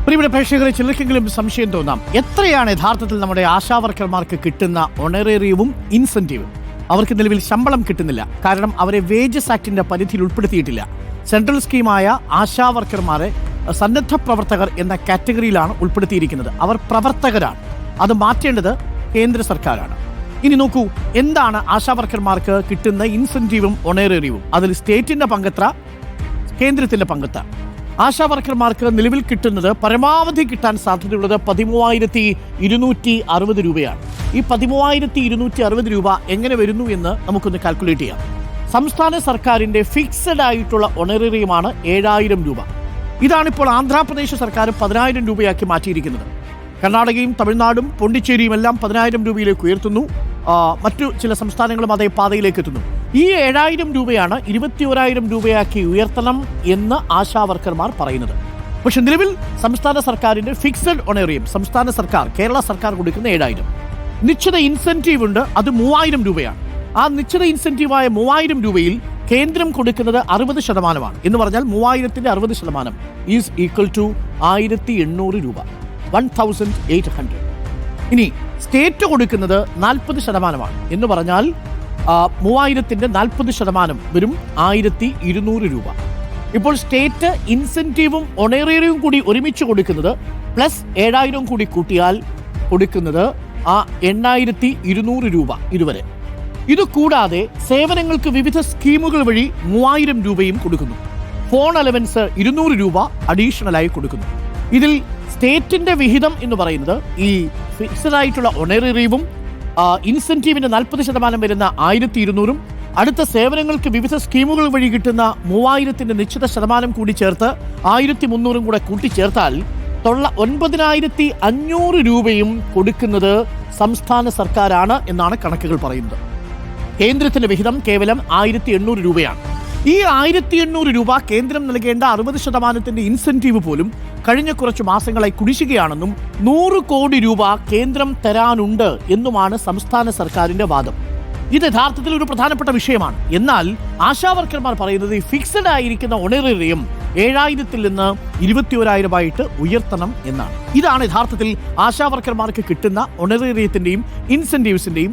പ്രിയപ്പെട്ട പ്രേക്ഷകരെ, ചിലർക്കെങ്കിലും സംശയം തോന്നാം, എത്രയാണ് യഥാർത്ഥത്തിൽ നമ്മുടെ ആശാവർക്കർമാർക്ക് കിട്ടുന്ന ഒണറേറിയവും ഇൻസെന്റീവും? അവർക്ക് നിലവിൽ ശമ്പളം കിട്ടുന്നില്ല. കാരണം അവരെ വേജസ് ആക്ടിന്റെ പരിധിയിൽ ഉൾപ്പെടുത്തിയിട്ടില്ല. സെൻട്രൽ സ്കീമായ ആശാവർക്കർമാരെ സന്നദ്ധ പ്രവർത്തകർ എന്ന കാറ്റഗറിയിലാണ് ഉൾപ്പെടുത്തിയിരിക്കുന്നത്. അവർ പ്രവർത്തകരാണ്. അത് മാറ്റേണ്ടത് കേന്ദ്ര സർക്കാരാണ്. ഇനി നോക്കൂ, എന്താണ് ആശാവർക്കർമാർക്ക് കിട്ടുന്ന ഇൻസെന്റീവും ഒണറേറിയവും? അതിൽ സ്റ്റേറ്റിന്റെ പങ്കെത്ര, കേന്ദ്രത്തിന്റെ പങ്കെത്ര? ആശാവർക്കർമാർക്ക് നിലവിൽ കിട്ടുന്നത്, പരമാവധി കിട്ടാൻ സാധ്യതയുള്ളത് 13,260 രൂപയാണ്. ഈ 13,260 രൂപ എങ്ങനെ വരുന്നു എന്ന് നമുക്കൊന്ന് കാൽക്കുലേറ്റ് ചെയ്യാം. സംസ്ഥാന സർക്കാരിന്റെ ഫിക്സഡ് ആയിട്ടുള്ള ഒണറേറിയമാണ് 7,000 രൂപ. ഇതാണിപ്പോൾ ആന്ധ്രാപ്രദേശ് സർക്കാർ 10,000 രൂപയാക്കി മാറ്റിയിരിക്കുന്നത്. കർണാടകയും തമിഴ്നാടും പോണ്ടിച്ചേരിയും എല്ലാം 10,000 രൂപയിലേക്ക് ഉയർത്തുന്നു. മറ്റു ചില സംസ്ഥാനങ്ങളും അതേ പാതയിലേക്ക് എത്തുന്നു. ഈ 7,000 രൂപയാണ് 21,000 രൂപയാക്കി ഉയർത്തണം എന്ന് ആശാവർക്കർമാർ പറയുന്നത്. പക്ഷെ നിലവിൽ സംസ്ഥാന സർക്കാരിന്റെ ഫിക്സഡ് ഒണേറിയം, സംസ്ഥാന സർക്കാർ, കേരള സർക്കാർ കൊടുക്കുന്ന 7,000. നിശ്ചിത ഇൻസെന്റീവ് ഉണ്ട്, അത് 3,000 രൂപയാണ്. ആ നിശ്ചിത ഇൻസെന്റീവായ 3,000 രൂപയിൽ കേന്ദ്രം കൊടുക്കുന്നത് 60%. എന്ന് പറഞ്ഞാൽ 3,000ന്റെ 60% ഈസ് ഈക്വൽ ടു 1,800 രൂപ, 1,800. ഇനി സ്റ്റേറ്റ് കൊടുക്കുന്നത് 40%. എന്ന് പറഞ്ഞാൽ 3,000ന്റെ 40% വരും 1,200 രൂപ. ഇപ്പോൾ സ്റ്റേറ്റ് ഇൻസെന്റീവും ഒണേറിയറും കൂടി ഒരുമിച്ച് കൊടുക്കുന്നത് പ്ലസ് 7,000 കൂടി കൂട്ടിയാൽ കൊടുക്കുന്നത് 8,200 രൂപ ഇതുവരെ. ഇത് കൂടാതെ സേവനങ്ങൾക്ക് വിവിധ സ്കീമുകൾ വഴി 3,000 രൂപയും കൊടുക്കുന്നു. ഫോൺ അലവൻസ് 200 രൂപ അഡീഷണലായി കൊടുക്കുന്നു. ഇതിൽ സ്റ്റേറ്റിന്റെ വിഹിതം എന്ന് പറയുന്നത് ഈ ഫിക്സഡ് ആയിട്ടുള്ള ഒണേറിയവും ഇൻസെന്റീവിന്റെ 40% വരുന്ന 1,200, അടുത്ത സേവനങ്ങൾക്ക് വിവിധ സ്കീമുകൾ വഴി കിട്ടുന്ന 3,000ന്റെ നിശ്ചിത ശതമാനം കൂടി ചേർത്ത് 1,300 കൂടെ കൂട്ടിച്ചേർത്താൽ 9,500 രൂപയും കൊടുക്കുന്നത് സംസ്ഥാന സർക്കാരാണ് എന്നാണ് കണക്കുകൾ പറയുന്നത്. കേന്ദ്രത്തിന്റെ വിഹിതം കേവലം 1,800 രൂപയാണ്. ഈ 1,800 രൂപ കേന്ദ്രം നൽകേണ്ട 60%ന്റെ ഇൻസെന്റീവ് പോലും കഴിഞ്ഞ കുറച്ച് മാസങ്ങളായി കുടിശ്ശികയാണെന്നും 100 കോടി രൂപ കേന്ദ്രം തരാനുണ്ട് എന്നുമാണ് സംസ്ഥാന സർക്കാരിന്റെ വാദം. ഇത് യഥാർത്ഥത്തിൽ ഒരു പ്രധാനപ്പെട്ട വിഷയമാണ്. എന്നാൽ ആശാവർക്കർമാർ പറയുന്നത് ഈ ഫിക്സഡ് ആയിരിക്കുന്ന ഒണറേറിയം 7,000-ൽ നിന്ന് 21,000 ഉയർത്തണം എന്നാണ്. ഇതാണ് യഥാർത്ഥത്തിൽ ആശാവർക്കർമാർക്ക് കിട്ടുന്ന ഒണറേറിയത്തിന്റെയും ഇൻസെന്റീവ്സിന്റെയും